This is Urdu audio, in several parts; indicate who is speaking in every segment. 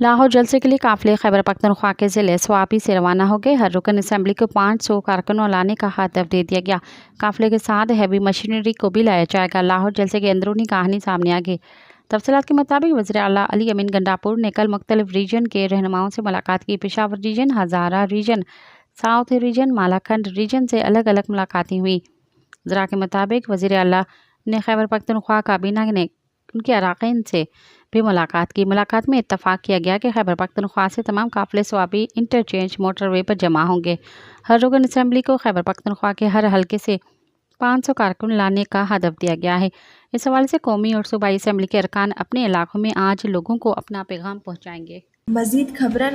Speaker 1: لاہور جلسے کے لیے قافلے خیبر پختونخوا کے ضلع سوابی سے روانہ ہو گئے۔ ہر رکن اسمبلی کو 500 کارکنوں لانے کا ہدف دے دیا گیا۔ قافلے کے ساتھ ہیوی مشینری کو بھی لایا جائے گا۔ لاہور جلسے کی اندرونی کہانی سامنے آ گئی۔ تفصیلات کے مطابق وزیر اعلیٰ علی امین گنڈاپور نے کل مختلف ریجن کے رہنماؤں سے ملاقات کی۔ Peshawar region, Hazara region, south region, Malakand region سے الگ الگ ملاقاتیں ہوئی۔ ذرائع کے مطابق وزیر اعلیٰ نے خیبر پختونخوا کابینہ نے ان کے اراکین سے بھی ملاقات کی۔ ملاقات میں اتفاق کیا گیا کہ خیبر پختونخوا سے تمام قافلے سوابی انٹرچینج موٹر وے پر جمع ہوں گے۔ ہر رکن اسمبلی کو خیبر پختونخوا کے ہر حلقے سے 500 کارکن لانے کا ہدف دیا گیا ہے۔ اس حوالے سے قومی اور صوبائی اسمبلی کے ارکان اپنے علاقوں میں آج لوگوں کو اپنا پیغام پہنچائیں گے۔
Speaker 2: مزید خبرن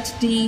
Speaker 2: HD।